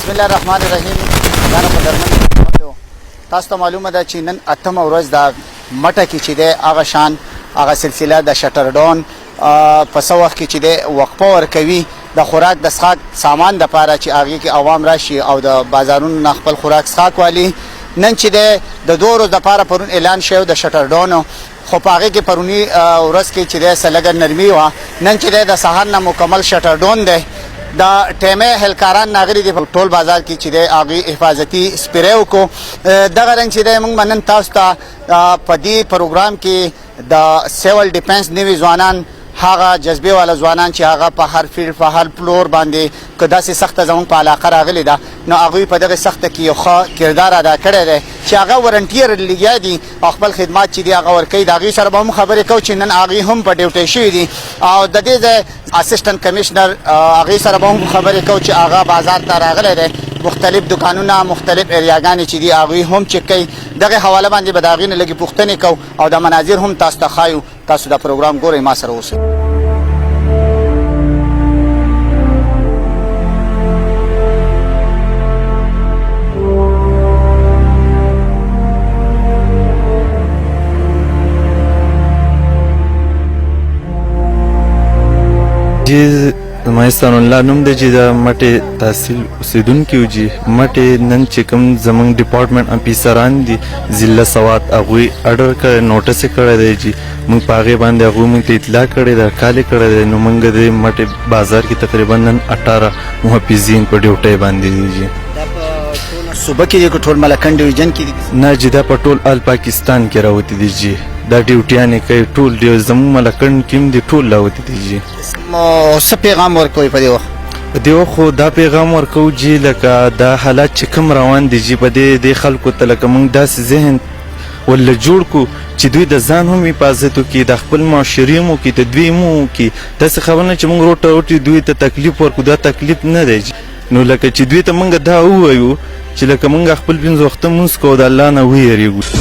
بسم الله الرحمن الرحیم. دا قدرمن تاسو ته معلومه ده چې نن اتمه ورځ د مټه کې چې ده هغه شان هغه سلسله د شټر ډاون په څه وخت کې چې ده وقفه ورکوي د خوراک د څښاک سامان د پاره چې هغه کې عوام راشي او د بازارونو نه خپل خوراک څښاک والی. نن چې ده د 2 ورځې لپاره پرون اعلان شوی د شټر ډاون، خو په هغه کې پرونی ورځ کې چې ده سلګر نرمي و. نن چې ده د سهار نه مکمل شټر ډاون ده. دا ټیمه هلکاران ناغری دی په ټول بازار کې چې د اغي حفاظتي سپریو کو دغه رنګ چې د موږ منن تاسو ته په دې پروګرام کې د سیول ډیفنس نیوی ځوانان هغه جذبه والا ځوانان چې هغه په هر فیلډ په هر فلور باندې کدا سي سخت زمون په علاقه راغلي دا نو هغه په دغه سخت کې یو ښه کردار ادا کړی دی چې هغه ورنټیر لګیا دي خپل خدمات چې دی هغه ورکوي دا غي سره به هم خبرې کو چې نن هغه هم په ډیوټي شوی دي او د دې اسسټنټ کمشنر هغه سره به هم خبرې کو چې هغه بازار ته راغلی دی. مختلف دکانونه مختلف اریاګانې چې دی هغه هم چک کوي. دغه حواله باندې به دا غي نه لګي پوښتنې کو او د مناظر هم تاسو ته خایو. تاسو دا پروګرام ګورئ ما سره اوسئ. مایستان الله نوم دی چې د مټې تحصیل اوسیدونکي و چې مټې نن چې کوم زموږ ډپارټمنټ افیسران دي ضلع سوات هغوی اډر کړی نوټس یې کړی دی چې موږ په هغې باندې هغوی موږ ته اطلاع کړې ده کال یې کړی دی. نو موږ د مټې بازار کې تقریبا نن 18 محافظین په ډیوټۍ باندې دي. صوبه کې ټول ملکن ډیویژن کې نه چې دا په ټول آل پاکستان کې راوتي دي چې دا ډیوټیانې کوي ټول ډیو زموږ ملکن کې هم دي ټول راوتي دي چې څه پیغام ورکوي په دې وخت؟ په دې وخت خو دا پیغام ورکوو چې لکه دا حالات چې کوم روان دي چې په دې خلکو ته لکه موږ داسې ذهن ولله جوړ کړو چې دوی د ځان هم حفاظت وکړي د خپل معاشرې هم وکړي د دوی هم وکړي. داسې خبره نه چې موږ روټه روټې دوی ته تکلیف ورکړو، دا تکلیف نه دی. نو لکه چې دوی ته موږ دا ووایو چې لکه موږ خپل 5 وخته لمونځ کوو د الله نه ویریږو.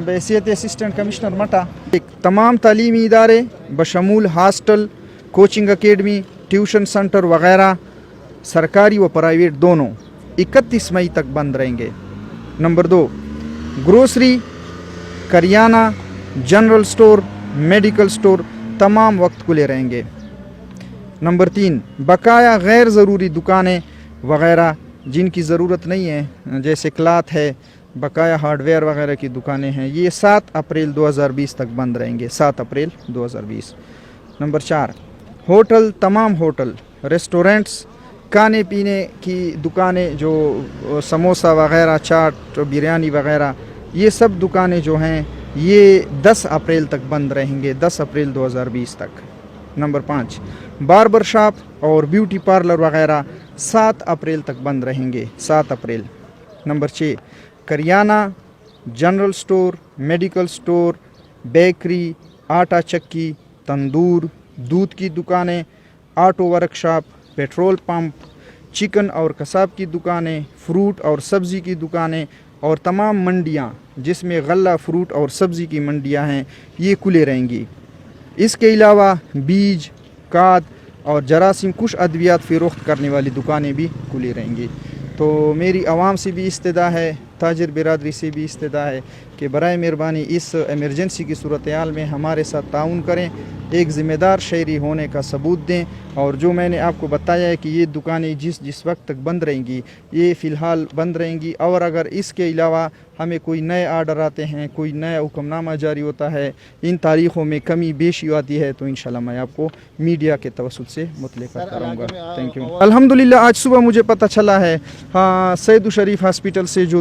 بحیثیت اسسٹنٹ کمشنر مٹا تمام تعلیمی ادارے بشمول hostel, coaching academy, tuition centre وغیرہ سرکاری و پرائیویٹ دونوں 31 مئی تک بند رہیں گے. نمبر 2 گروسری، کریانہ، جنرل سٹور، میڈیکل سٹور تمام وقت کھلے رہیں گے. نمبر 3 بقایا غیر ضروری دکانیں وغیرہ جن کی ضرورت نہیں ہے جیسے کلاتھ ہے، بقایا ہارڈ ویئر وغیرہ کی دکانیں ہیں، یہ 7 اپریل 2020 تک بند رہیں گے. 7 اپریل 2020. نمبر 4 ہوٹل، تمام ہوٹل، ریسٹورنٹس، کھانے پینے کی دکانیں جو سموسہ وغیرہ، چاٹ، بریانی وغیرہ یہ سب دکانیں جو ہیں یہ 10 اپریل تک بند رہیں گے. 10 اپریل 2020 تک. نمبر 5 باربر شاپ اور بیوٹی پارلر وغیرہ 7 اپریل تک بند رہیں گے. 7 اپریل. نمبر 6 کریانہ، general store, medical store, bakery, آٹا چکی، تندور، دودھ کی دکانیں، auto work shop, petrol pump, chicken اور کساب کی دکانیں، فروٹ اور سبزی کی دکانیں اور تمام منڈیاں جس میں غلہ، فروٹ اور سبزی کی منڈیاں ہیں یہ کھلے رہیں گی. اس کے علاوہ بیج، کھاد اور جراثیم کش ادویات فروخت کرنے والی دکانیں بھی کھلی رہیں گی. تو میری عوام سے بھی استدعا ہے، تاجر برادری سے بھی استدعا ہے کہ برائے مہربانی اس ایمرجنسی کی صورتحال میں ہمارے ساتھ تعاون کریں، ایک ذمہ دار شہری ہونے کا ثبوت دیں. اور جو میں نے آپ کو بتایا ہے کہ یہ دکانیں جس وقت تک بند رہیں گی یہ فی الحال بند رہیں گی. اور اگر اس کے علاوہ ہمیں کوئی نئے آرڈر آتے ہیں، کوئی نیا حکم نامہ جاری ہوتا ہے، ان تاریخوں میں کمی بیشی آتی ہے تو انشاءاللہ میں آپ کو میڈیا کے توسط سے مطلع کروں گا. Thank you. الحمدللہ آج صبح مجھے پتہ چلا ہے سید شریف ہاسپٹل سے جو